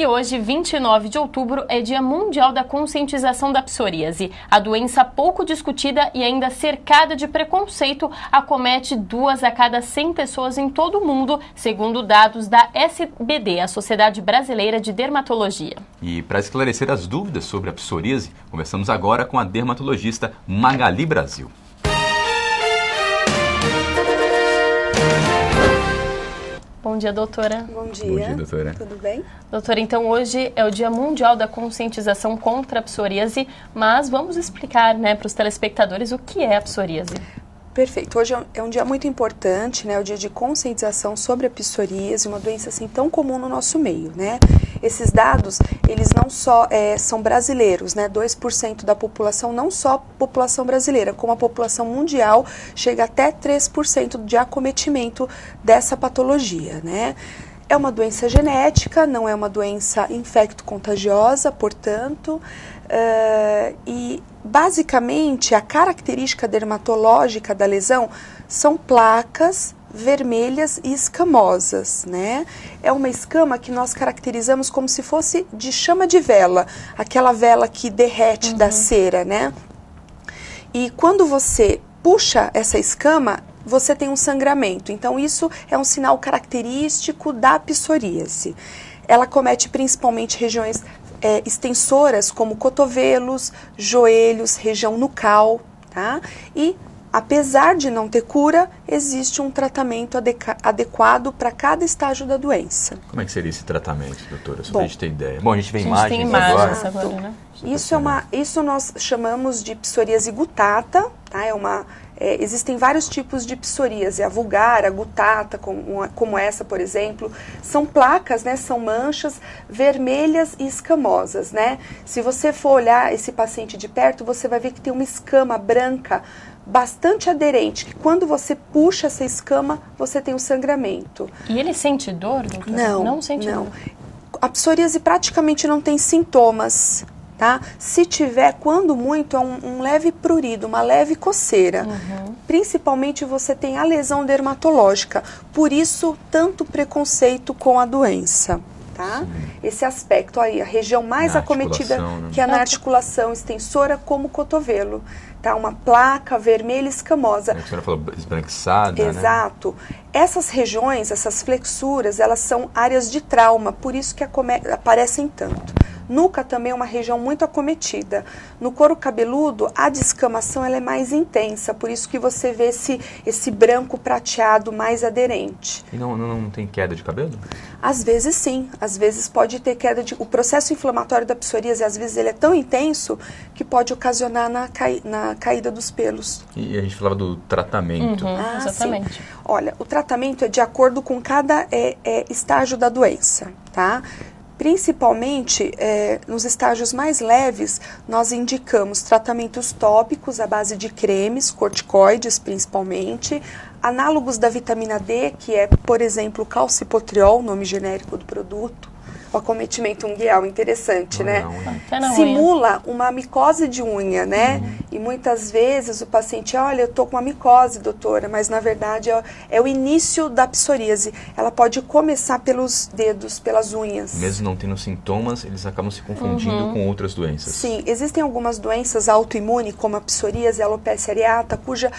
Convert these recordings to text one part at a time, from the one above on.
E hoje, 29 de outubro, é Dia Mundial da Conscientização da Psoríase. A doença pouco discutida e ainda cercada de preconceito acomete 2 a cada 100 pessoas em todo o mundo, segundo dados da SBD, a Sociedade Brasileira de Dermatologia. E para esclarecer as dúvidas sobre a psoríase, conversamos agora com a dermatologista Magali Brasil. Bom dia, doutora. Bom dia. Bom dia, doutora. Tudo bem? Doutora, então hoje é o Dia Mundial da Conscientização contra a Psoríase, mas vamos explicar, para os telespectadores o que é a psoríase. Perfeito. Hoje é um dia muito importante, o dia de conscientização sobre a psoríase, uma doença assim tão comum no nosso meio, Esses dados, eles não só são brasileiros, 2% da população, não só a população brasileira, como a população mundial, chega até 3% de acometimento dessa patologia, É uma doença genética, não é uma doença infecto-contagiosa, portanto, e basicamente a característica dermatológica da lesão são placas vermelhas e escamosas, É uma escama que nós caracterizamos como se fosse de chama de vela, aquela vela que derrete da cera, E quando você puxa essa escama, você tem um sangramento. Então, isso é um sinal característico da psoríase. Ela comete principalmente regiões extensoras, como cotovelos, joelhos, região nucal, E, apesar de não ter cura, existe um tratamento adequado para cada estágio da doença. Como é que seria esse tratamento, doutora? Só para a gente ter ideia. Bom, a gente vê tem imagens agora, Isso nós chamamos de psoríase gutata, existem vários tipos de psoríase, a vulgar, a gutata, como essa, por exemplo. São placas, são manchas vermelhas e escamosas, Se você for olhar esse paciente de perto, você vai ver que tem uma escama branca bastante aderente, que quando você puxa essa escama, você tem um sangramento. E ele sente dor, doutora? Não sente dor. A psoríase praticamente não tem sintomas, Se tiver, quando muito, é um leve prurido, uma leve coceira. Principalmente você tem a lesão dermatológica, por isso tanto preconceito com a doença. Esse aspecto aí, a região mais acometida, que é na articulação extensora, como o cotovelo. Uma placa vermelha escamosa. A senhora falou esbranquiçada, Exato. Essas regiões, essas flexuras, elas são áreas de trauma, por isso que aparecem tanto. Nuca também é uma região muito acometida. No couro cabeludo, a descamação ela é mais intensa, por isso que você vê esse branco prateado mais aderente. E não tem queda de cabelo? Às vezes sim, às vezes pode ter queda de... O processo inflamatório da psoríase, às vezes ele é tão intenso que pode ocasionar na caída dos pelos. E a gente falava do tratamento. Exatamente. Sim. Olha, o tratamento é de acordo com cada estágio da doença, Principalmente, nos estágios mais leves, nós indicamos tratamentos tópicos à base de cremes, corticoides principalmente, análogos da vitamina D, que é, por exemplo, o calcipotriol, nome genérico do produto. O acometimento ungueal, interessante, Simula uma micose de unha, E muitas vezes o paciente, olha, eu estou com uma micose, doutora, mas na verdade é o início da psoríase. Ela pode começar pelos dedos, pelas unhas. Mesmo não tendo sintomas, eles acabam se confundindo com outras doenças. Sim, existem algumas doenças autoimunes, como a psoríase, a alopecia areata, cuja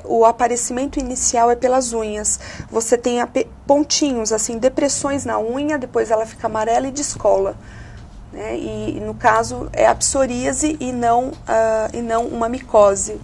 o aparecimento inicial é pelas unhas. Você tem pontinhos, assim, depressões na unha, depois ela fica amarela e descola. E no caso é a psoríase e não uma micose,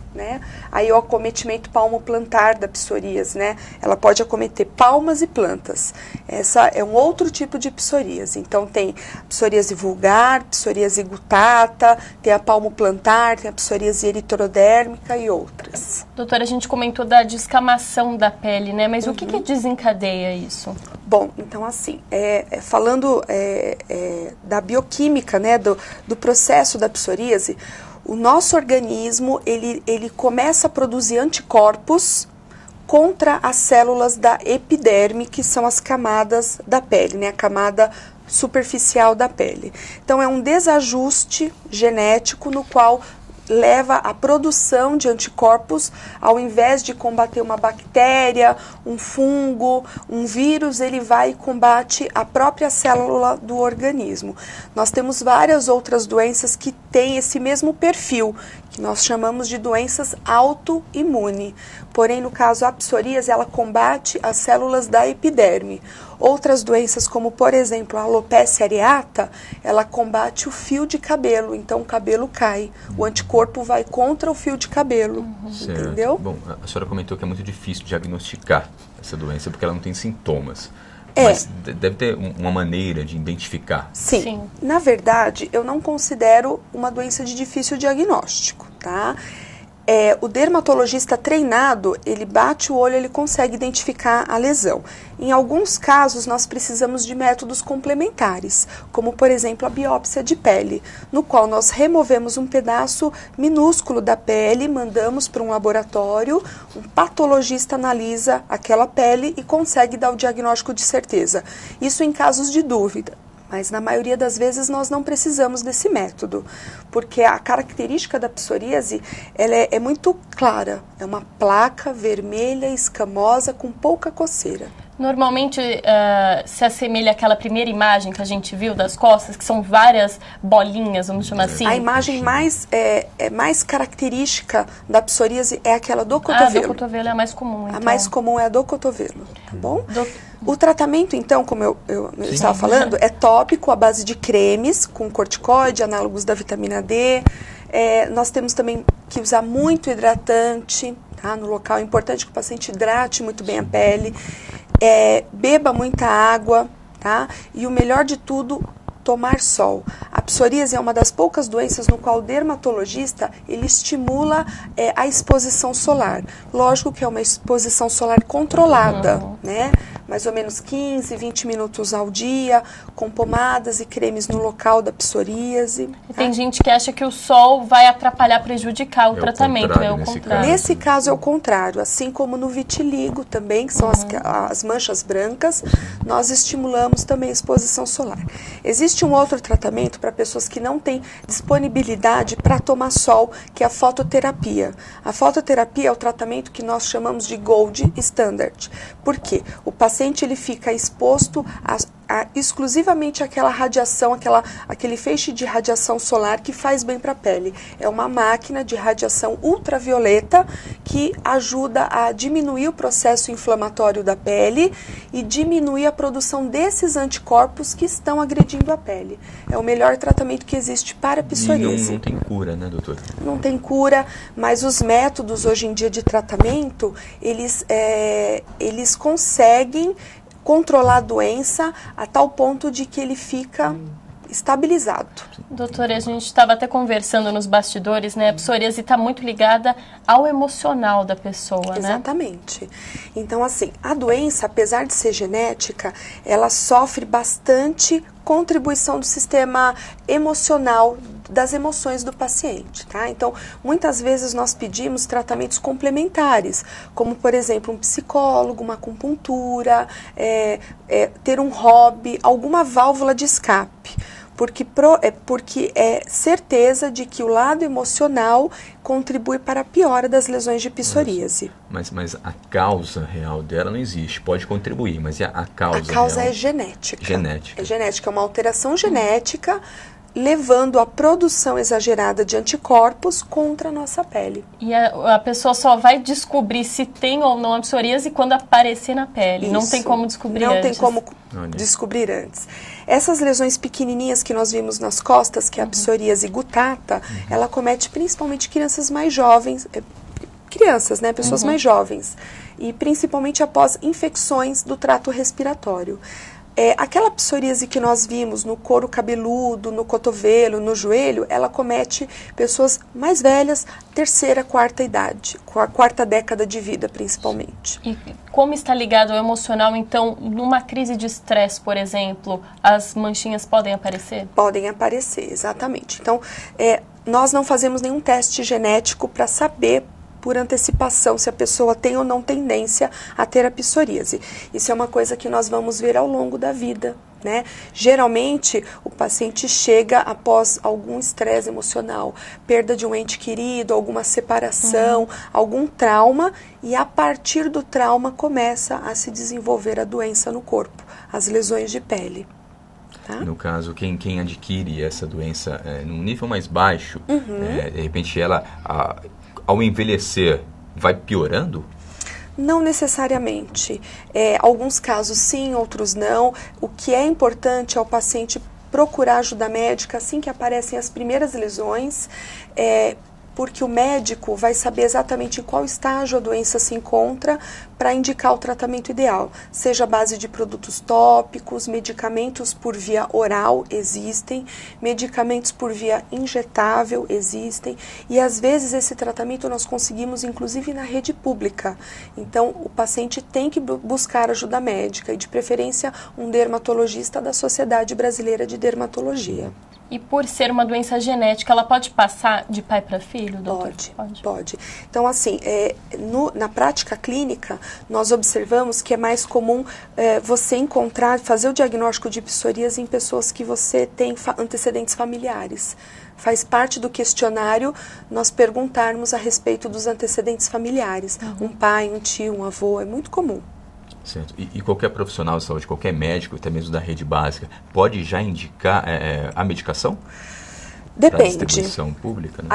Aí o acometimento palmoplantar da psoríase, Ela pode acometer palmas e plantas. Essa é um outro tipo de psoríase. Então tem psoríase vulgar, psoríase gutata, tem a palmoplantar, tem a psoríase eritrodérmica e outras. Doutora, a gente comentou da descamação da pele, Mas o que desencadeia isso? Bom, então assim, falando da bioquímica, do processo da psoríase, o nosso organismo, ele começa a produzir anticorpos contra as células da epiderme, que são as camadas da pele, a camada superficial da pele. Então, é um desajuste genético no qual leva à produção de anticorpos, ao invés de combater uma bactéria, um fungo, um vírus, ele vai e combate a própria célula do organismo. Nós temos várias outras doenças que têm esse mesmo perfil, que nós chamamos de doenças autoimunes. Porém, no caso, a psoríase, ela combate as células da epiderme. Outras doenças, como por exemplo a alopecia areata, ela combate o fio de cabelo, então o cabelo cai. O anticorpo vai contra o fio de cabelo, entendeu? Bom, a senhora comentou que é muito difícil diagnosticar essa doença porque ela não tem sintomas. Mas deve ter uma maneira de identificar. Sim. Na verdade, eu não considero uma doença de difícil diagnóstico, tá? O dermatologista treinado, ele bate o olho, ele consegue identificar a lesão. Em alguns casos, nós precisamos de métodos complementares, como, por exemplo, a biópsia de pele, no qual nós removemos um pedaço minúsculo da pele, mandamos para um laboratório, um patologista analisa aquela pele e consegue dar o diagnóstico de certeza. Isso em casos de dúvida. Mas na maioria das vezes nós não precisamos desse método, porque a característica da psoríase ela é muito clara, é uma placa vermelha, escamosa, com pouca coceira. Normalmente se assemelha àquela primeira imagem que a gente viu das costas, que são várias bolinhas, vamos chamar assim. A imagem mais característica da psoríase é aquela do cotovelo. A do cotovelo é a mais comum, então. A mais comum é a do cotovelo, tá bom? O tratamento, então, como eu estava falando, é tópico à base de cremes, com corticoide, análogos da vitamina D. Nós temos também que usar muito hidratante, tá? No local é importante que o paciente hidrate muito bem a pele. Beba muita água, tá? E o melhor de tudo, tomar sol. A psoríase é uma das poucas doenças no qual o dermatologista ele estimula a exposição solar. Lógico que é uma exposição solar controlada, né? Mais ou menos 15, 20 minutos ao dia, com pomadas e cremes no local da psoríase. E tem gente que acha que o sol vai atrapalhar, prejudicar o tratamento. É o contrário. Nesse caso é o contrário. Assim como no vitiligo também, que são as manchas brancas, nós estimulamos também a exposição solar. Existe um outro tratamento para pessoas que não têm disponibilidade para tomar sol, que é a fototerapia. A fototerapia é o tratamento que nós chamamos de gold standard. Por quê? O paciente ele fica exposto exclusivamente àquela radiação, aquele feixe de radiação solar que faz bem para a pele. É uma máquina de radiação ultravioleta que ajuda a diminuir o processo inflamatório da pele e diminuir a produção desses anticorpos que estão agredindo a pele. É o melhor tratamento que existe para a psoríase. E não tem cura, né, doutora? Não tem cura, mas os métodos hoje em dia de tratamento, eles conseguem controlar a doença a tal ponto de que ele fica estabilizado. Doutora, a gente estava até conversando nos bastidores, né? A psoríase está muito ligada ao emocional da pessoa, né? Exatamente. Então, assim, a doença, apesar de ser genética, ela sofre bastante contribuição do sistema emocional, das emoções do paciente, tá? Então, muitas vezes nós pedimos tratamentos complementares, como, por exemplo, um psicólogo, uma acupuntura, ter um hobby, alguma válvula de escape. Porque é certeza de que o lado emocional contribui para a piora das lesões de psoríase. Mas a causa real dela não existe. Pode contribuir, mas a causa real... A causa é genética. Genética. É genética, é uma alteração genética levando à produção exagerada de anticorpos contra a nossa pele. E a pessoa só vai descobrir se tem ou não a psoríase quando aparecer na pele. Isso. Não tem como descobrir antes. Não tem como descobrir antes. Essas lesões pequenininhas que nós vimos nas costas, que é a psoríase gutata, ela comete principalmente crianças mais jovens, crianças, né, pessoas mais jovens, e principalmente após infecções do trato respiratório. Aquela psoríase que nós vimos no couro cabeludo, no cotovelo, no joelho, ela comete pessoas mais velhas, terceira, quarta idade, quarta década de vida, principalmente. E como está ligado ao emocional, então, numa crise de estresse, por exemplo, as manchinhas podem aparecer? Podem aparecer, exatamente. Então, nós não fazemos nenhum teste genético para saber por antecipação se a pessoa tem ou não tendência a ter a psoríase. Isso é uma coisa que nós vamos ver ao longo da vida, né? Geralmente, o paciente chega após algum estresse emocional, perda de um ente querido, alguma separação, algum trauma, e a partir do trauma começa a se desenvolver a doença no corpo, as lesões de pele. Tá? No caso, quem adquire essa doença num nível mais baixo, de repente ela, ao envelhecer, vai piorando? Não necessariamente. Alguns casos sim, outros não. O que é importante é o paciente procurar ajuda médica assim que aparecem as primeiras lesões, porque o médico vai saber exatamente em qual estágio a doença se encontra para indicar o tratamento ideal. Seja a base de produtos tópicos, medicamentos por via oral existem, medicamentos por via injetável existem, e às vezes esse tratamento nós conseguimos inclusive na rede pública. Então o paciente tem que buscar ajuda médica e de preferência um dermatologista da Sociedade Brasileira de Dermatologia. E por ser uma doença genética, ela pode passar de pai para filho, doutor? Pode. Então, assim, na prática clínica, nós observamos que é mais comum você fazer o diagnóstico de psoríase em pessoas que você tem antecedentes familiares. Faz parte do questionário nós perguntarmos a respeito dos antecedentes familiares. Um pai, um tio, um avô, é muito comum. Certo. E qualquer profissional de saúde, qualquer médico, até mesmo da rede básica, pode já indicar a medicação? Depende. Para distribuição pública, né?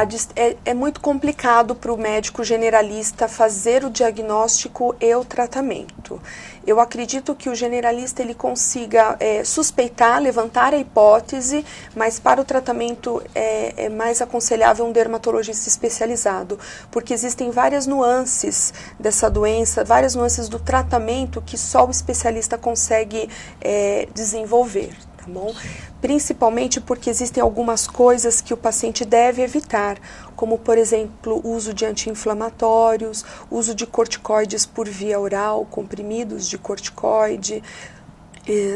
É muito complicado para o médico generalista fazer o diagnóstico e o tratamento. Eu acredito que o generalista ele consiga suspeitar, levantar a hipótese, mas para o tratamento é mais aconselhável um dermatologista especializado, porque existem várias nuances dessa doença, várias nuances do tratamento que só o especialista consegue desenvolver. Tá bom? Principalmente porque existem algumas coisas que o paciente deve evitar, como, por exemplo, o uso de anti-inflamatórios, uso de corticoides por via oral, comprimidos de corticoide.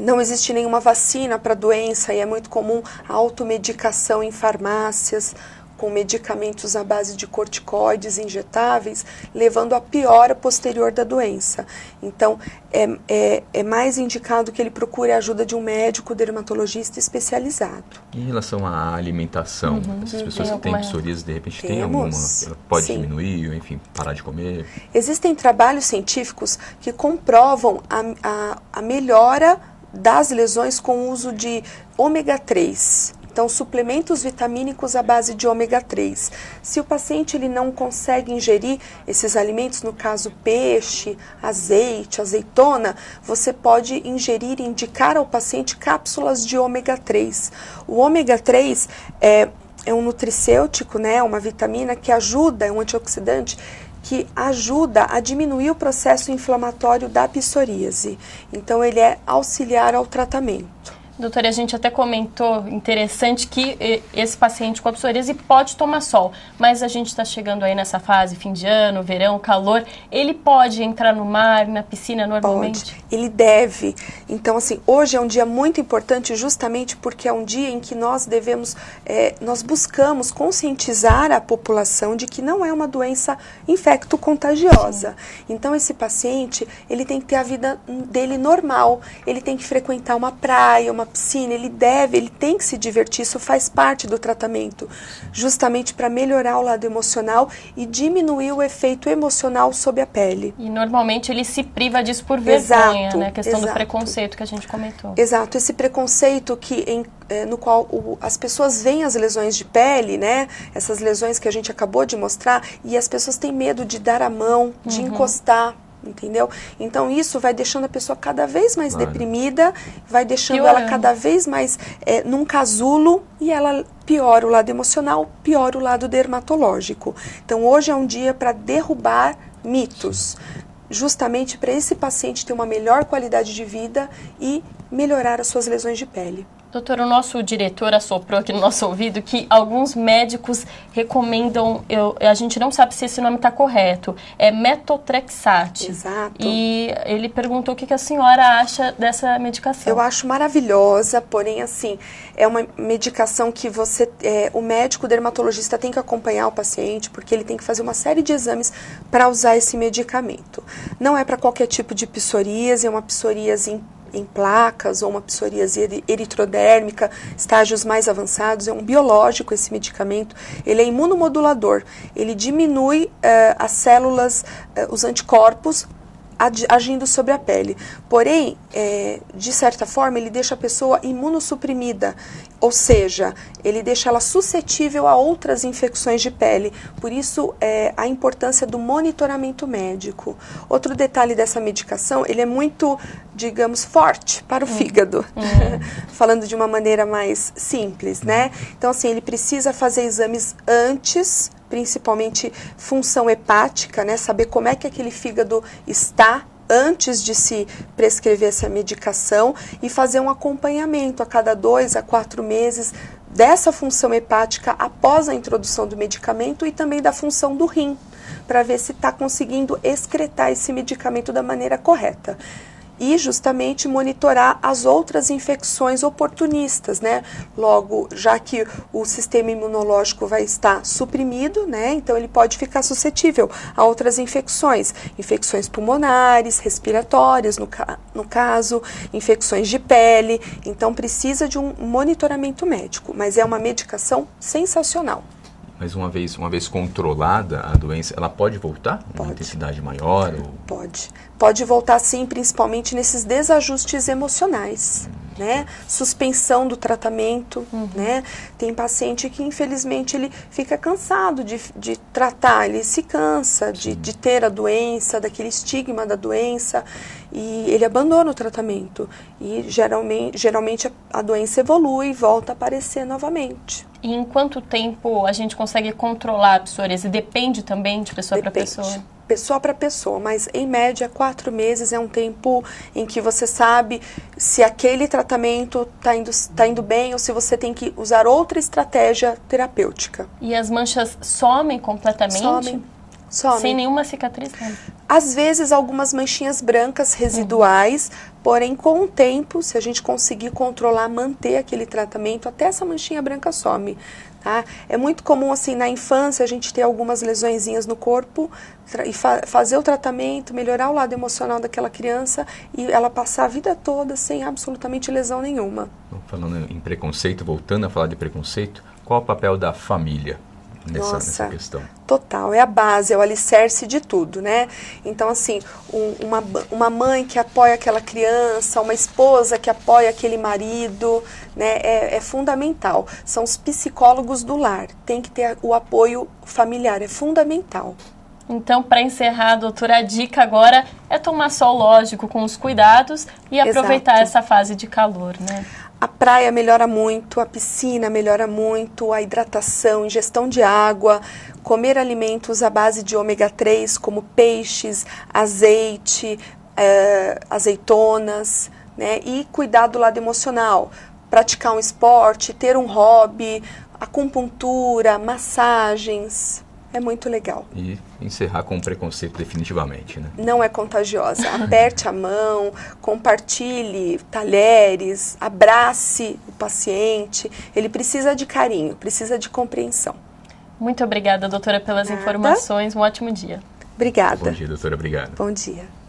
Não existe nenhuma vacina para a doença e é muito comum a automedicação em farmácias, com medicamentos à base de corticoides injetáveis, levando à piora posterior da doença. Então, é mais indicado que ele procure a ajuda de um médico dermatologista especializado. Em relação à alimentação, essas pessoas que têm psoríase, de repente, tem alguma? Ela pode diminuir, ou enfim, parar de comer? Existem trabalhos científicos que comprovam a melhora das lesões com o uso de ômega 3. Então, suplementos vitamínicos à base de ômega 3. Se o paciente ele não consegue ingerir esses alimentos, no caso peixe, azeite, azeitona, você pode ingerir e indicar ao paciente cápsulas de ômega 3. O ômega 3 é um nutricêutico, né, uma vitamina que ajuda, é um antioxidante, que ajuda a diminuir o processo inflamatório da psoríase. Então, ele é auxiliar ao tratamento. Doutora, a gente até comentou, interessante, que esse paciente com a psoríase pode tomar sol, mas a gente está chegando aí nessa fase, fim de ano, verão, calor, ele pode entrar no mar, na piscina normalmente? Pode, ele deve. Então, assim, hoje é um dia muito importante justamente porque é um dia em que nós nós buscamos conscientizar a população de que não é uma doença infecto-contagiosa. Então, esse paciente, ele tem que ter a vida dele normal, ele tem que frequentar uma praia, uma piscina, ele tem que se divertir, isso faz parte do tratamento, justamente para melhorar o lado emocional e diminuir o efeito emocional sobre a pele. E normalmente ele se priva disso por vergonha, né? A questão do preconceito que a gente comentou. Exato, esse preconceito no qual as pessoas veem as lesões de pele, né? Essas lesões que a gente acabou de mostrar, e as pessoas têm medo de dar a mão, de encostar. Entendeu? Então isso vai deixando a pessoa cada vez mais deprimida, vai deixando ela cada vez mais num casulo, e ela piora o lado emocional, piora o lado dermatológico. Então hoje é um dia para derrubar mitos, justamente para esse paciente ter uma melhor qualidade de vida e melhorar as suas lesões de pele. Doutor, o nosso diretor assoprou aqui no nosso ouvido que alguns médicos recomendam, a gente não sabe se esse nome está correto, é metotrexate. Exato. E ele perguntou o que a senhora acha dessa medicação. Eu acho maravilhosa, porém, assim, é uma medicação que o médico dermatologista tem que acompanhar o paciente, porque ele tem que fazer uma série de exames para usar esse medicamento. Não é para qualquer tipo de psoríase, é uma psoríase em placas ou uma psoríase eritrodérmica, estágios mais avançados, é um biológico esse medicamento, ele é imunomodulador, ele diminui as células, os anticorpos, agindo sobre a pele. Porém, de certa forma, ele deixa a pessoa imunossuprimida, ou seja, ele deixa ela suscetível a outras infecções de pele. Por isso, a importância do monitoramento médico. Outro detalhe dessa medicação, ele é muito, digamos, forte para o fígado. Falando de uma maneira mais simples, né? Então, assim, ele precisa fazer exames antes, principalmente função hepática, né? Saber como é que aquele fígado está antes de se prescrever essa medicação e fazer um acompanhamento a cada 2 a 4 meses dessa função hepática após a introdução do medicamento e também da função do rim, para ver se está conseguindo excretar esse medicamento da maneira correta. E justamente monitorar as outras infecções oportunistas, né? Logo, já que o sistema imunológico vai estar suprimido, né? Então ele pode ficar suscetível a outras infecções, infecções pulmonares, respiratórias, no caso, infecções de pele. Então precisa de um monitoramento médico, mas é uma medicação sensacional. Mas uma vez controlada a doença, ela pode voltar? Uma intensidade maior? Ou... Pode voltar sim, principalmente nesses desajustes emocionais, né? Suspensão do tratamento, né? Tem paciente que infelizmente ele fica cansado de tratar, ele se cansa de ter a doença, daquele estigma da doença e ele abandona o tratamento. E geralmente a doença evolui e volta a aparecer novamente. E em quanto tempo a gente consegue controlar a psoríase? Depende também de pessoa para pessoa? Pessoa para pessoa, mas em média 4 meses é um tempo em que você sabe se aquele tratamento tá indo bem ou se você tem que usar outra estratégia terapêutica. E as manchas somem completamente? Somem. Sem nenhuma cicatriz? Né? Às vezes algumas manchinhas brancas residuais, porém com o tempo, se a gente conseguir controlar, manter aquele tratamento, até essa manchinha branca some. Tá? É muito comum assim na infância a gente ter algumas lesõezinhas no corpo e fazer o tratamento, melhorar o lado emocional daquela criança e ela passar a vida toda sem absolutamente lesão nenhuma. Falando em preconceito, voltando a falar de preconceito, qual é o papel da família nessa questão? Total, é a base, é o alicerce de tudo, né? Então, assim, uma mãe que apoia aquela criança, uma esposa que apoia aquele marido, né? É fundamental. São os psicólogos do lar, tem que ter o apoio familiar, é fundamental. Então, para encerrar, doutora, a dica agora é tomar sol, lógico, com os cuidados e aproveitar essa fase de calor, né? A praia melhora muito, a piscina melhora muito, a hidratação, ingestão de água, comer alimentos à base de ômega 3, como peixes, azeite, azeitonas, né? E cuidar do lado emocional, praticar um esporte, ter um hobby, acupuntura, massagens. É muito legal. E encerrar com o preconceito definitivamente, né? Não é contagiosa. Aperte a mão, compartilhe talheres, abrace o paciente. Ele precisa de carinho, precisa de compreensão. Muito obrigada, doutora, pelas informações. Um ótimo dia. Obrigada. Bom dia, doutora. Obrigado. Bom dia.